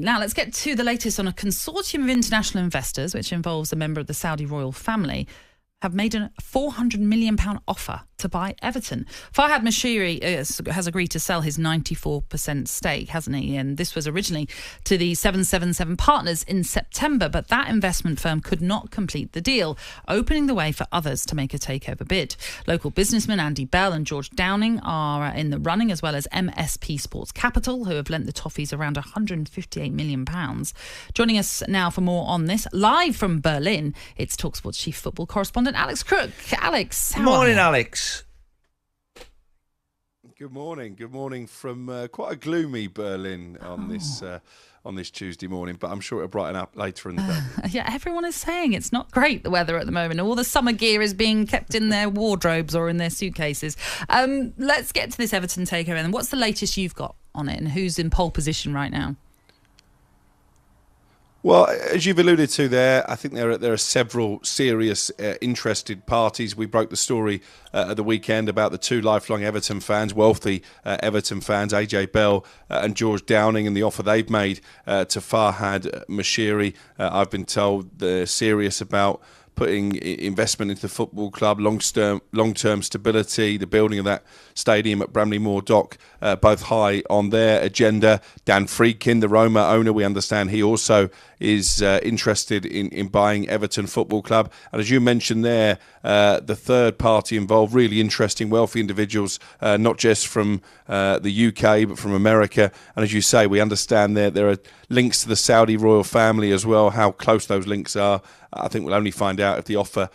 Now, let's get to the latest on a consortium of international investors, which involves a member of the Saudi royal family, have made a £400 million offer to buy Everton. Farhad Mashiri has agreed to sell his 94% stake, hasn't he? And this was originally to the 777 partners in September, but that investment firm could not complete the deal, opening the way for others to make a takeover bid. Local businessmen Andy Bell and George Downing are in the running, as well as MSP Sports Capital, who have lent the Toffees around £158 million. Joining us now for more on this, live from Berlin, it's talkSPORT's chief football correspondent, Alex Crook. Alex, how are you? Alex. Good morning. Good morning from quite a gloomy Berlin on this Tuesday morning, but I'm sure it'll brighten up later in the day. Yeah, everyone is saying it's not great, the weather at the moment. All the summer gear is being kept in their wardrobes or in their suitcases. Let's get to this Everton takeover. And what's the latest you've got on it, and who's in pole position right now? Well, as you've alluded to there, I think there are several serious interested parties. We broke the story at the weekend about the two lifelong Everton fans, wealthy Everton fans, AJ Bell and George Downing, and the offer they've made to Farhad Mashiri. I've been told they're serious about putting investment into the football club, long-term stability, the building of that stadium at Bramley Moor Dock, both high on their agenda. Dan Friedkin, the Roma owner, we understand he also is interested in buying Everton Football Club. And as you mentioned there, the third party involved, really interesting, wealthy individuals, not just from the UK, but from America. And as you say, we understand there are links to the Saudi royal family as well, how close those links are. I think we'll only find out if the offer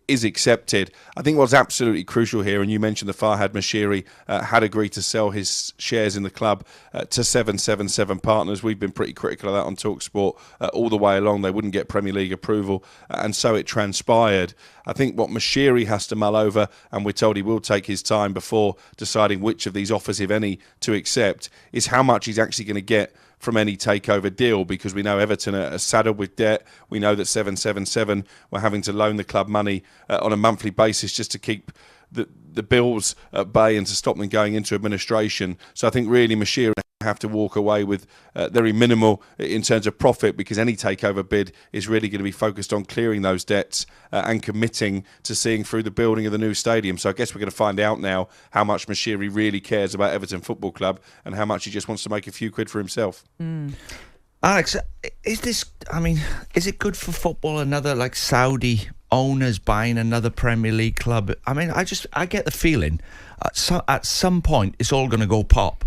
is accepted. I think what's absolutely crucial here, and you mentioned the Farhad Mashiri had agreed to sell his shares in the club to 777 partners. We've been pretty critical of that on talkSPORT all the way along. They wouldn't get Premier League approval, and so it transpired. I think what Mashiri has to mull over, and we're told he will take his time before deciding which of these offers, if any, to accept, is how much he's actually going to get from any takeover deal, because we know Everton are saddled with debt. We know that 777 were having to loan the club money on a monthly basis just to keep the bills at bay and to stop them going into administration. So I think really Mashiri have to walk away with very minimal in terms of profit, because any takeover bid is really going to be focused on clearing those debts and committing to seeing through the building of the new stadium. So I guess we're going to find out now how much Mashiri really cares about Everton Football Club and how much he just wants to make a few quid for himself. Alex, is it good for football, another like Saudi owners buying another Premier League club? I mean, I get the feeling at some point it's all going to go pop.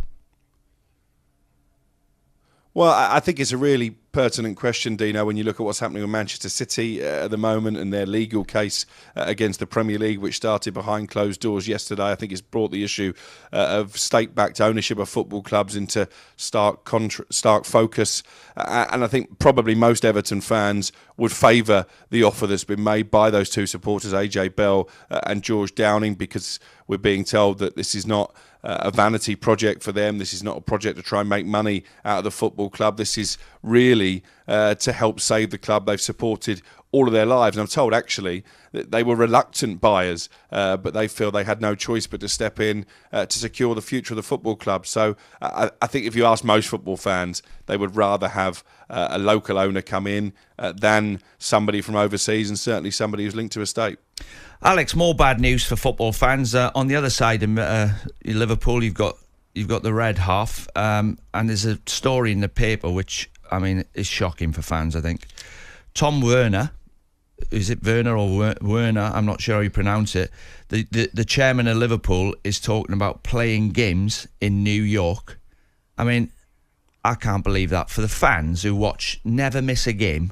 Well, I think it's a really pertinent question, Dino, when you look at what's happening with Manchester City at the moment and their legal case against the Premier League, which started behind closed doors yesterday. I think it's brought the issue of state-backed ownership of football clubs into stark focus. And I think probably most Everton fans would favour the offer that's been made by those two supporters, AJ Bell and George Downing, because we're being told that this is not a vanity project for them. This is not a project to try and make money out of the football club. This is really to help save the club they've supported all of their lives. And I'm told, actually, that they were reluctant buyers, but they feel they had no choice but to step in to secure the future of the football club. So I think if you ask most football fans, they would rather have a local owner come in than somebody from overseas, and certainly somebody who's linked to a state. Alex, more bad news for football fans. On the other side, in Liverpool, you've got the red half, and there's a story in the paper which, I mean, is shocking for fans, I think. Tom Werner, is it Werner or Werner? I'm not sure how you pronounce it. The chairman of Liverpool is talking about playing games in New York. I mean, I can't believe that. For the fans who watch, never miss a game,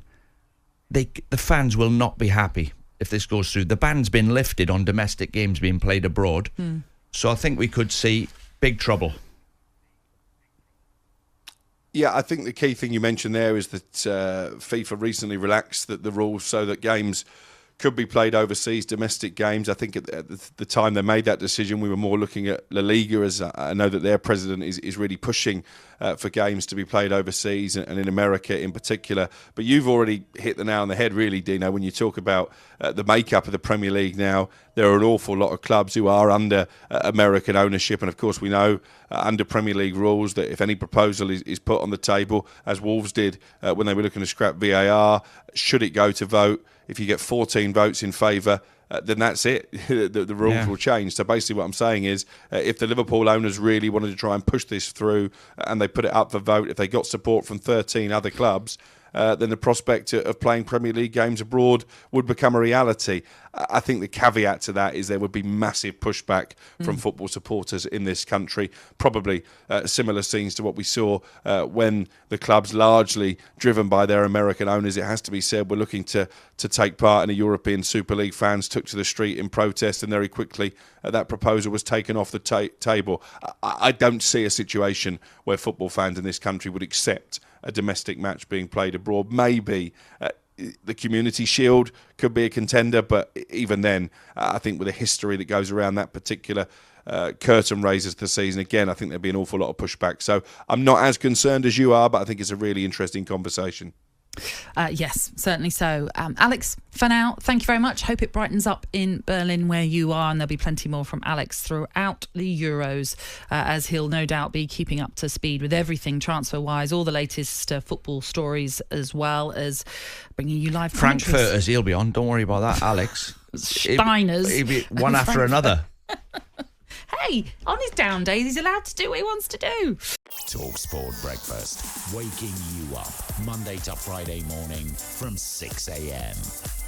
the fans will not be happy if this goes through. The ban's been lifted on domestic games being played abroad. So I think we could see big trouble. Yeah, I think the key thing you mentioned there is that FIFA recently relaxed the rules so that games could be played overseas, domestic games. I think at the time they made that decision, we were more looking at La Liga, as I know that their president is really pushing for games to be played overseas and in America in particular. But you've already hit the nail on the head, really, Dino, when you talk about the makeup of the Premier League now. there are an awful lot of clubs who are under American ownership, and of course we know under Premier League rules that if any proposal is put on the table, as Wolves did when they were looking to scrap VAR, should it go to vote, if you get 14 votes in favour, then that's it. the rules will change. So basically what I'm saying is if the Liverpool owners really wanted to try and push this through and they put it up for vote, if they got support from 13 other clubs, then the prospect of playing Premier League games abroad would become a reality. I think the caveat to that is there would be massive pushback from football supporters in this country, probably similar scenes to what we saw when the clubs, largely driven by their American owners, it has to be said, were looking to take part in a European Super League. Fans took to the street in protest, and very quickly that proposal was taken off the table. I don't see a situation where football fans in this country would accept a domestic match being played abroad. Maybe the Community Shield could be a contender, but even then, I think with the history that goes around that particular curtain raisers this season, again, I think there'd be an awful lot of pushback. So I'm not as concerned as you are, but I think it's a really interesting conversation. Yes, certainly so. Alex, for now, thank you very much. Hope it brightens up in Berlin where you are, and there'll be plenty more from Alex throughout the Euros, as he'll no doubt be keeping up to speed with everything transfer-wise, all the latest football stories, as well as bringing you live commentaries. Frankfurters, he'll be on. Don't worry about that, Alex. Steiners. He'll be one after another. Hey, on his down days, he's allowed to do what he wants to do. talkSPORT Breakfast, waking you up Monday to Friday morning from 6 a.m.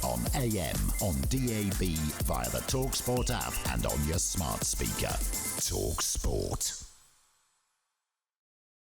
on AM, on DAB, via the talkSPORT app and on your smart speaker. talkSPORT.